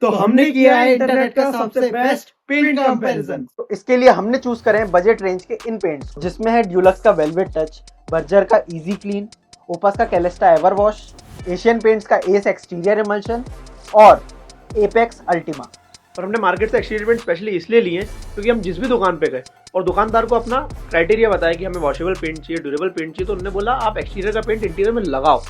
तो हमने किया है इंटरनेट का सबसे बेस्ट पेंट कंपैरिजन। तो इसके लिए हमने चूज करे हैं बजट रेंज के इन पेंट्स, जिसमें है ड्यूलक्स का वेलवेट टच, बर्जर का इजी क्लीन, ओपस का कैलेस्टा एवर वॉश, एशियन पेंट्स का एस एक्सटीरियर इमल्शन और एपेक्स अल्टीमा। और हमने मार्केट से एक्सटीरियर पेंट स्पेशली इसलिए लिए क्योंकि हम जिस भी दुकान पे गए और दुकानदार को अपना क्राइटेरिया बताया कि हमें वॉशेबल पेंट चाहिए, ड्यूरेबल पेंट चाहिए, तो उन्होंने बोला आप एक्सटीरियर का पेंट इंटीरियर में लगाओ।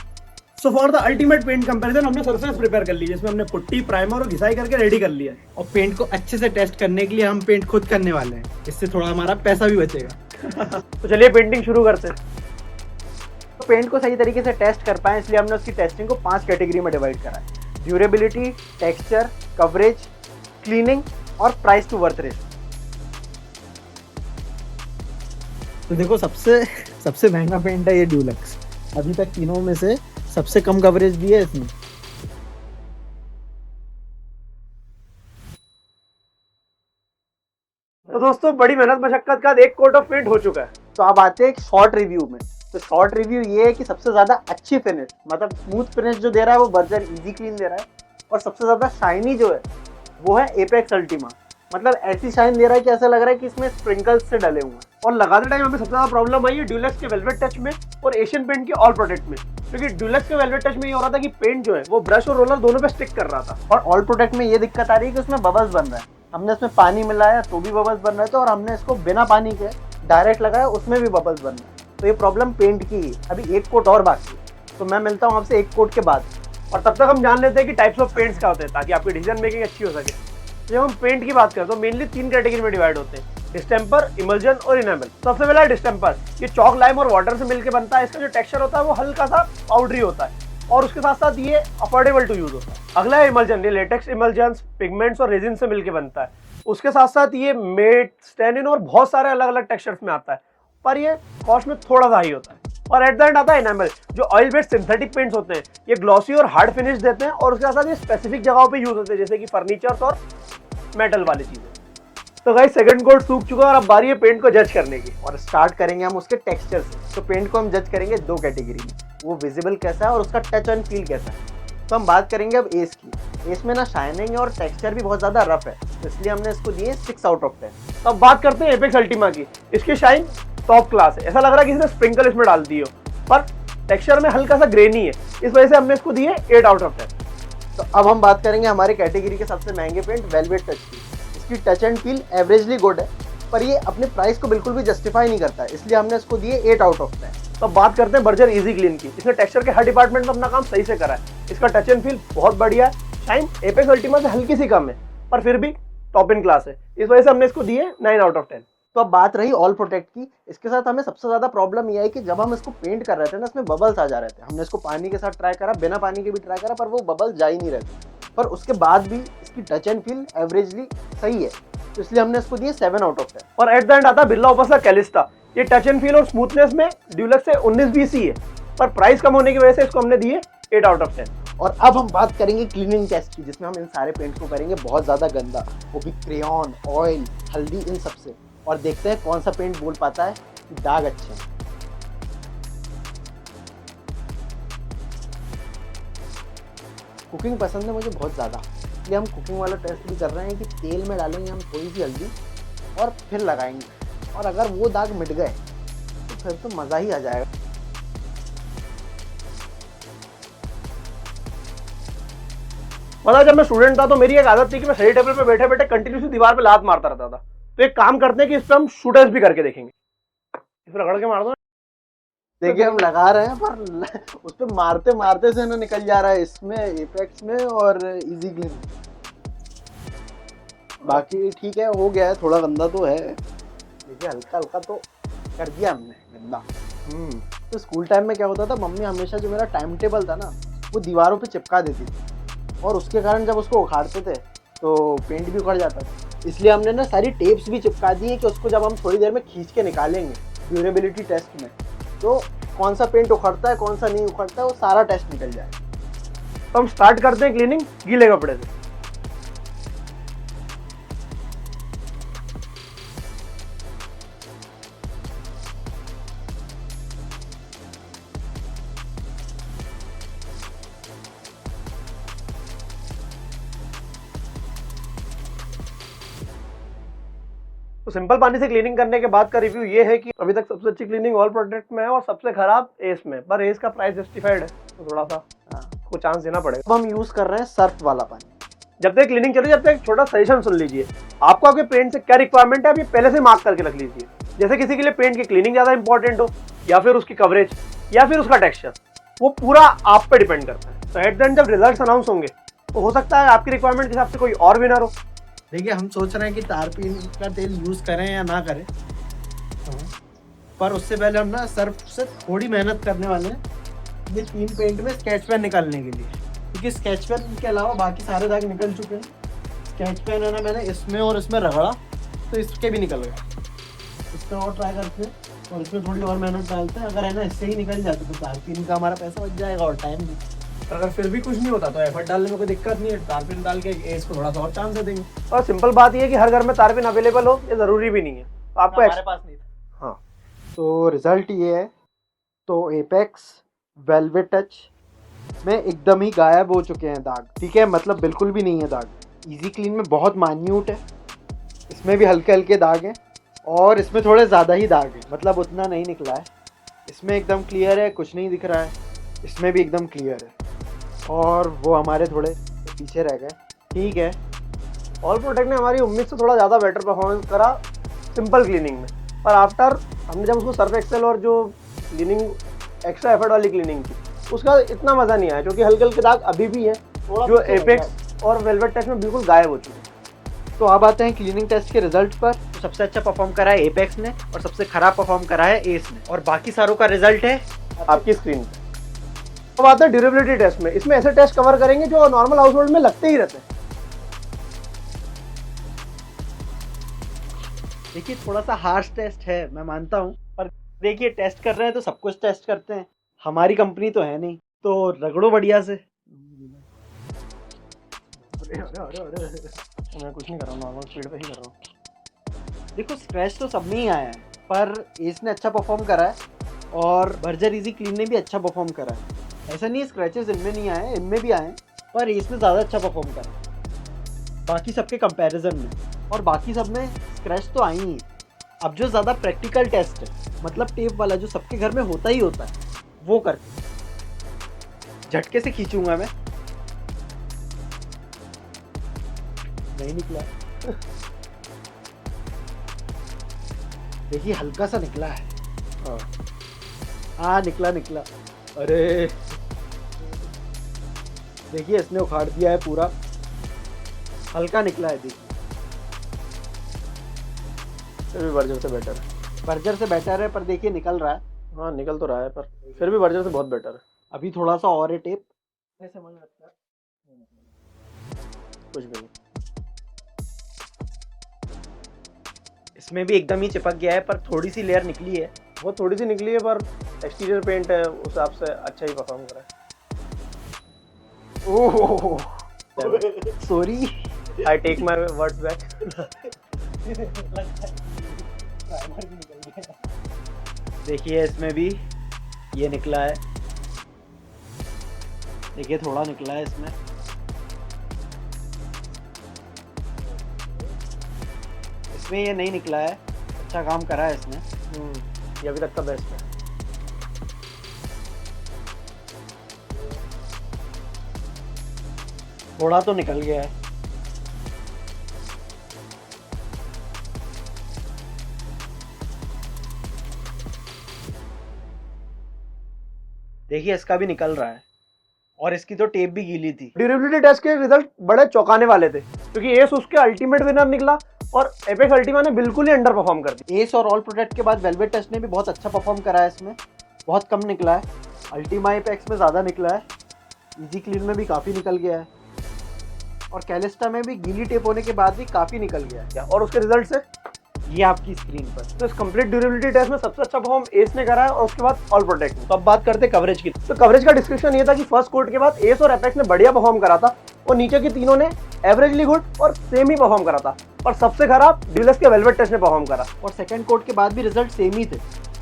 So for the ultimate paint comparison हमने सरफेस प्रिपेयर कर ली, जिसमें हमने पुट्टी, प्राइमर और घिसाई करके रेडी कर लिया है। और पेंट को अच्छे से टेस्ट करने के लिए हम पेंट खुद करने वाले हैं, इससे थोड़ा हमारा पैसा भी बचेगा। तो चलिए पेंटिंग शुरू करते हैं। तो पेंट को सही तरीके से टेस्ट कर पाए इसलिए हमने उसकी टेस्टिंग को 5 कैटेगरी में डिवाइड करा है: ड्यूरेबिलिटी, टेक्सचर, कवरेज, क्लीनिंग और प्राइस टू वर्थ रेशियो। तो देखो, सबसे महंगा पेंट है ये ड्यूलक्स। अभी तक तीनों में से सबसे कम कवरेज भी है इसमें। तो दोस्तों बड़ी मेहनत मशक्कत के बाद एक कोट ऑफ पेंट हो चुका है। तो अब आते हैं एक शॉर्ट रिव्यू में। तो शॉर्ट रिव्यू ये है कि सबसे ज्यादा अच्छी फिनिश, मतलब स्मूथ फिनिश जो दे रहा है वो बर्जर इजी क्लीन दे रहा है, और सबसे ज्यादा शाइनी जो है वो है एपेक्स अल्टीमा। मतलब ऐसी शाइन दे रहा है कि ऐसा लग रहा है कि इसमें स्प्रिंकल्स से डले हुए हैं। और लगाते टाइम हमें सबसे ज्यादा प्रॉब्लम आई है ड्यूलक्स के वेलवेट टच में और एशियन पेंट के ऑल प्रोटेक्ट में, क्योंकि ड्यूलक्स के वेलवेट टच में ये हो रहा था कि पेंट जो है वो ब्रश और रोलर दोनों पे स्टिक कर रहा था। और ऑल प्रोटेक्ट में ये दिक्कत आ रही है कि उसमें बबल्स बन रहा है। हमने इसमें पानी मिलाया तो भी बबल्स बन रहे थे, और हमने इसको बिना पानी के डायरेक्ट लगाया उसमें भी बबल्स बन रहे हैं। तो ये प्रॉब्लम पेंट की ही। अभी एक कोट और बाकी है, तो मैं मिलता हूँ आपसे एक कोट के बाद। और तब तक हम जान लेते हैं कि टाइप्स ऑफ पेंट्स क्या होते हैं, ताकि आपकी डिसीजन मेकिंग अच्छी हो सके। जब हम पेंट की बात करें तो मेनली 3 कैटेगरी में डिवाइड होते हैं: डिस्टेम्पर, इमल्जन और इनेमल। सबसे पहला डिस्टेम्पर, ये चॉक, लाइम और वाटर से मिलकर बनता है। इसका जो टेक्सचर होता है वो हल्का सा पाउडरी होता है और उसके साथ साथ ये अफोर्डेबल टू यूज होता है। अगला है इमल्जन, ये लेटेक्स इमल्जन्स, पिगमेंट्स और रेजिन से मिलकर बनता है। उसके साथ साथ ये मेट, स्टेनिन और बहुत सारे अलग अलग टेक्सचर्स में आता है, पर ये कॉस्ट में थोड़ा सा हाई होता है। और एट द एंड आता है इनेमल, जो ऑयल बेस्ड सिंथेटिक पेंट्स होते हैं। ये ग्लॉसी और हार्ड फिनिश देते हैं और उसके साथ ये स्पेसिफिक जगहों पे यूज होते हैं, जैसे कि फर्नीचर्स और मेटल वाली चीजें। तो गाइस सेकंड कोट सूख चुका है और अब बारी है पेंट को जज करने की। और स्टार्ट करेंगे हम उसके टेक्सचर से। तो पेंट को हम जज करेंगे 2 कैटेगरी में, वो विजिबल कैसा है और उसका टच एंड फील कैसा है। तो हम बात करेंगे अब एस की। एस में ना शाइनिंग और टेक्सचर भी बहुत ज़्यादा रफ है, तो इसलिए हमने इसको दिए 6 आउट ऑफ 10। तो अब बात करते हैं एपेक्स अल्टीमा की। इसकी शाइन टॉप क्लास है, ऐसा लग रहा है किसी ने स्प्रिंकल इसमें डाल दी हो, पर टेक्सचर में हल्का सा ग्रेनी है, इस वजह से हमने इसको दिए 8 आउट ऑफ 10। तो अब हम बात करेंगे हमारे कैटेगरी के सबसे महंगे पेंट वेलवेट टच की। इसकी touch and feel averagely good है, पर ये अपने प्राइस को बिल्कुल भी जस्टिफाई नहीं करता है, इसलिए हमने इसको दिए 8 आउट ऑफ 10। तो अब बात करते हैं बर्जर इजी क्लीन की। इसने टेक्सचर के हर डिपार्टमेंट में अपना काम सही से करा है। इसका टच एंड फील बहुत बढ़िया है। शाइन एपेक्स अल्टीमा से हल्की सी कम है, पर फिर भी टॉप इन क्लास है, इस वजह से हमने इसको दिए 9 आउट ऑफ 10। तो अब बात रही ऑल प्रोटेक्ट की। इसके साथ हमें सबसे ज़्यादा प्रॉब्लम यह है कि जब हम इसको पेंट कर रहे थे ना, इसमें बबल्स आ जा रहे थे। हमने इसको पानी के साथ ट्राई करा, बिना पानी के भी ट्राई करा, पर वो बबल्स जा ही नहीं रहे थे। पर उसके बाद भी इसकी टच एंड फील एवरेजली सही है, तो इसलिए हमने इसको दिए 7 आउट ऑफ 10। और एट द एंड आता है बिरला ओपस का कैलिस्टा। ये टच एंड फील और स्मूथनेस में ड्यूलक्स से 19-20 ही है, पर प्राइस कम होने की वजह से इसको हमने दिए 8 आउट ऑफ 10। और अब हम बात करेंगे क्लीनिंग टेस्ट की, जिसमें हम इन सारे पेंट्स को करेंगे बहुत ज़्यादा गंदा, वो भी क्रेयॉन, ऑयल, हल्दी, इन सबसे। और देखते हैं कौन सा पेंट बोल पाता है कि दाग अच्छे हैं। कुकिंग पसंद है मुझे बहुत ज़्यादा, इसलिए हम कुकिंग वाला टेस्ट भी कर रहे हैं कि तेल में डालेंगे हम थोड़ी सी हल्दी और फिर लगाएंगे, और अगर वो दाग मिट गए तो फिर तो मज़ा ही आ जाएगा। पता है, जब मैं स्टूडेंट था तो मेरी एक आदत थी कि मैं स्टडी टेबल पे बैठे बैठे कंटिन्यूसली दीवार पे लात मारता रहता था। तो एक काम करते हैं कि इस पे हम शूटर्स भी करके देखेंगे। इस पे रगड़ के मार दो। देखिए हम लगा रहे हैं, पर उस पर मारते मारते से ना निकल जा रहा है, इसमें एपेक्स में और इजी क्लीन। बाकी ठीक है, हो गया है, थोड़ा गंदा तो है। देखिए हल्का हल्का तो कर दिया हमने गंदा। तो स्कूल टाइम में क्या होता था, मम्मी हमेशा जो मेरा टाइम टेबल था ना, वो दीवारों पे चिपका देती थी, और उसके कारण जब उसको उखाड़ते थे तो पेंट भी उखड़ जाता था। इसलिए हमने ना सारी टेप्स भी चिपका दी है कि उसको जब हम थोड़ी देर में खींच के निकालेंगे ड्यूरेबिलिटी टेस्ट में, तो कौन सा पेंट उखड़ता है कौन सा नहीं उखड़ता है वो सारा टेस्ट निकल जाए। तो हम स्टार्ट करते हैं क्लीनिंग गीले कपड़े से। तो सिंपल पानी से क्लीनिंग करने के बाद का रिव्यू ये है कि अभी तक सबसे अच्छी क्लीनिंग ऑल प्रोडक्ट में है और सबसे खराब एस में, पर एस का प्राइस जस्टिफाइड है तो थोड़ा सा को चांस देना पड़ेगा। अब हम यूज कर रहे हैं सर्फ वाला पानी। जब तक क्लीनिंग चल रही है जब तक एक छोटा सजेशन सुन लीजिए, आपको आपके पेंट से क्या रिक्वायरमेंट है आप ये पहले से मार्क करके रख लीजिए। जैसे किसी के लिए पेंट की क्लीनिंग ज्यादा इंपॉर्टेंट हो, या फिर उसकी कवरेज, या फिर उसका टेक्सचर, वो पूरा आप पे डिपेंड करता है। तो एट द एंड जब रिजल्ट अनाउंस होंगे तो हो सकता है आपकी रिक्वायरमेंट के हिसाब से कोई और विनर हो। देखिए हम सोच रहे हैं कि तारपीन का तेल यूज करें या ना करें, पर उससे पहले हम ना सर्फ से थोड़ी मेहनत करने वाले हैं ये 3 पेंट में स्केच पेन निकालने के लिए, क्योंकि स्केच पेन के अलावा बाकी सारे दाग निकल चुके हैं। स्केच पेन है ना मैंने इसमें और इसमें रगड़ा तो इसके भी निकल गए। इसमें और ट्राई करते हैं और इसमें थोड़ी और मेहनत डालते हैं, अगर है ना इससे ही निकल जाते तो तारपीन का हमारा पैसा बच जाएगा और टाइम भी। अगर फिर भी कुछ नहीं होता तो एफर्ट डालने में कोई दिक्कत नहीं है, तारपीन डाल के एस को थोड़ा सा और चांस दे देंगे। और सिंपल बात ये है कि हर घर में तारपीन अवेलेबल हो ये जरूरी भी नहीं है, तो आपको हमारे पास नहीं था। हाँ तो रिजल्ट ये है, तो एपेक्स वेलवेट टच में एकदम ही गायब हो चुके हैं दाग। ठीक है, मतलब बिल्कुल भी नहीं है दाग। इजी क्लीन में बहुत मान्यूट है, इसमें भी हल्के हल्के दाग हैं और इसमें थोड़े ज़्यादा ही दाग हैं, मतलब उतना नहीं निकला है। इसमें एकदम क्लियर है, कुछ नहीं दिख रहा है। इसमें भी एकदम क्लियर है और वो हमारे थोड़े पीछे रह गए। ठीक है, ऑल प्रोटेक्ट ने हमारी उम्मीद से थोड़ा ज़्यादा बेटर परफॉर्मेंस करा सिंपल क्लीनिंग में, पर आफ्टर हमने जब उसको सर्फ एक्सेल और जो क्लीनिंग एक्स्ट्रा एफर्ट वाली क्लीनिंग की उसका इतना मज़ा नहीं आया, क्योंकि हल्के हल्के दाग अभी भी हैं जो एपेक्स और वेलवेट टच में बिल्कुल गायब हो चुके हैं। तो अब आते हैं क्लीनिंग टेस्ट के रिजल्ट पर। तो सबसे अच्छा परफॉर्म करा है एपेक्स ने और सबसे खराब परफॉर्म करा है एस ने, और बाकी सारों का रिजल्ट है आपकी स्क्रीन पे। अब आते हैं ड्यूरेबिलिटी टेस्ट में। इसमें ऐसे टेस्ट कवर करेंगे जो नॉर्मल हाउस होल्ड में लगते ही रहते हैं। देखिए थोड़ा सा हार्श टेस्ट है, मैं मानता हूँ, पर देखिए टेस्ट कर रहे हैं तो सब कुछ टेस्ट करते हैं। हमारी कंपनी तो है नहीं, तो रगड़ो बढ़िया से। मैं कुछ नहीं कर रहा हूँ, नॉर्मल स्पीड पे ही कर रहा हूँ। देखो स्क्रैच तो सब में ही आया है, पर एस ने अच्छा परफॉर्म करा है और बर्जर इजी क्लीन ने भी अच्छा परफॉर्म करा है। ऐसा नहीं है स्क्रैचेस इनमें नहीं आए, इनमें भी आए हैं, पर एस ने ज़्यादा अच्छा परफॉर्म करा है बाकी सबके कंपैरिजन में, और बाकी सब में स्क्रैच तो आई ही है। अब जो ज़्यादा प्रैक्टिकल टेस्ट है, मतलब टेप वाला जो सबके घर में होता ही होता है, वो करके झटके से खींचूंगा मैं। नहीं निकला देखिए हल्का सा निकला है। हाँ निकला निकला। अरे देखिए इसने उखाड़ दिया है पूरा, हल्का निकला है। देखिए फिर भी बर्जर से बेटर है। बर्जर से बेटर है, पर देखिए निकल रहा है। हाँ निकल तो रहा है, पर फिर भी बर्जर से बहुत बेटर है। अभी थोड़ा सा और है टेप, ऐसे समझ लगता है कुछ भी नहीं। इसमें भी एकदम ही चिपक गया है, पर थोड़ी सी लेयर निकली है। वो थोड़ी सी निकली है, पर एक्सटीरियर पेंट है उस हिसाब से अच्छा ही परफॉर्म करा है। Oh sorry, I take my words back. देखिए इसमें भी ये निकला है। देखिए थोड़ा निकला है इसमें। इसमें ये नहीं निकला है, अच्छा काम करा है इसने। ये अभी तक का बेस्ट है। थोड़ा तो निकल गया है। देखिए इसका भी निकल रहा है, और इसकी तो टेप भी गीली थी। ड्यूरेबिलिटी टेस्ट के रिजल्ट बड़े चौंकाने वाले थे, क्योंकि एस उसके अल्टीमेट विनर निकला और एपेक्स अल्टीमा ने बिल्कुल ही अंडर परफॉर्म कर दिया। एस और ऑल प्रोटेक्ट के बाद वेलवेट टच ने भी बहुत अच्छा परफॉर्म करा है। इसमें बहुत कम निकला है, अल्टीमा एपेक्स में ज़्यादा निकला है, इजी क्लीन में भी काफ़ी निकल गया है, और कैलिस्टा में भी गीली टेप होने के बाद भी काफ़ी निकल गया है। और उसके रिजल्ट से ये आपकी स्क्रीन पर। तो इस कंप्लीट ड्यूरेबिलिटी टेस्ट में सबसे अच्छा परफॉर्म एस ने करा है और उसके बाद ऑल प्रोटेक्ट ने। तो अब बात करते हैं कवरेज की। तो कवरेज का डिस्क्रिप्शन ये था कि फर्स्ट कोट के बाद एस और एपेक्स ने बढ़िया परफॉर्म करा था और नीचे के तीनों ने एवरेजली गुड और सेम ही परफॉर्म करा था, और सबसे खराब ड्यूलक्स के वेलवेट टच ने परफॉर्म करा। और सेकंड कोट के बाद भी रिजल्ट सेम ही थे।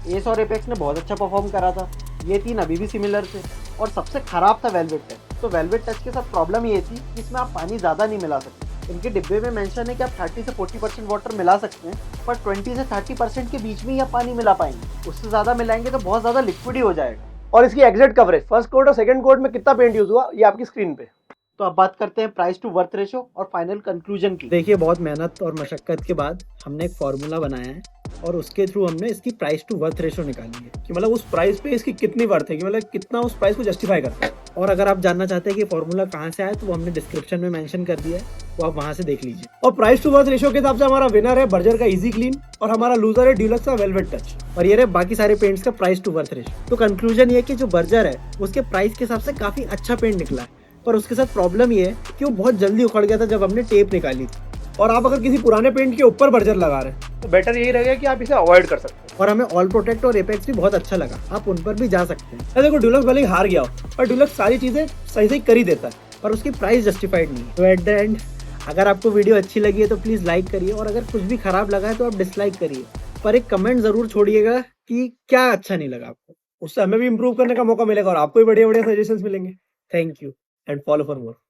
एस और एपेक्स ने बहुत अच्छा परफॉर्म करा था, ये तीन अभी भी सिमिलर थे, और सबसे खराब था वेलवेट टच। तो वेलवेट टच के साथ प्रॉब्लम ये थी कि इसमें आप पानी ज़्यादा नहीं मिला सकते। इनके डिब्बे में मेंशन है कि आप 30 से 40% वाटर मिला सकते हैं, पर 20 से 30% के बीच में ही आप पानी मिला पाएंगे। उससे ज़्यादा मिलाएंगे तो बहुत ज़्यादा लिक्विड ही हो जाएगा। और इसकी एग्जैक्ट कवरेज फर्स्ट कोट और सेकंड कोट में कितना पेंट यूज हुआ ये आपकी स्क्रीन पे। तो अब बात करते हैं प्राइस टू वर्थ रेशो और फाइनल कंक्लूजन की। देखिए, बहुत मेहनत और मशक्कत के बाद हमने एक फॉर्मूला बनाया है और उसके थ्रू हमने इसकी प्राइस टू वर्थ रेशो निकाली है कि मतलब उस प्राइस पे इसकी कितनी वर्थ है, कि मतलब कितना उस प्राइस को जस्टिफाई करता है। और अगर आप जानना चाहते हैं कि फॉर्मूला कहाँ से आया तो वो हमने डिस्क्रिप्शन में मेंशन कर दिया है, वो आप वहाँ से देख लीजिए। और प्राइस टू वर्थ रेशियो के हिसाब से हमारा विनर है बर्जर का इजी क्लीन और हमारा लूजर है ड्यूलक्स का वेलवेट टच। और ये रहे बाकी सारे पेंट्स का प्राइस टू वर्थ रेशियो। तो कंक्लूजन ये कि जो बर्जर है उसके प्राइस के हिसाब से काफी अच्छा पेंट निकला है, पर उसके साथ प्रॉब्लम ये है कि वो बहुत जल्दी उखड़ गया था जब हमने टेप निकाली थी। और आप अगर किसी पुराने पेंट के ऊपर बर्जर लगा रहे हैं तो बेटर यही रहेगा कि आप इसे अवॉइड कर सकते हैं। और हमें ऑल प्रोटेक्ट और एपेक्स भी बहुत अच्छा लगा, आप उन पर भी जा सकते हैं। देखो ड्यूलक्स भले ही हार गया हो पर ड्यूलक्स सारी चीजें सही सही कर ही देता है, पर उसकी प्राइस जस्टिफाइड नहीं है। तो एट द एंड अगर आपको वीडियो अच्छी लगी है तो प्लीज लाइक करिए, और अगर कुछ भी खराब लगा है तो आप डिसलाइक करिए, पर एक कमेंट जरूर छोड़िएगा कि क्या अच्छा नहीं लगा आपको। उससे हमें भी इंप्रूव करने का मौका मिलेगा और आपको भी बढ़िया बढ़िया सजेशंस मिलेंगे। Thank you and follow for more.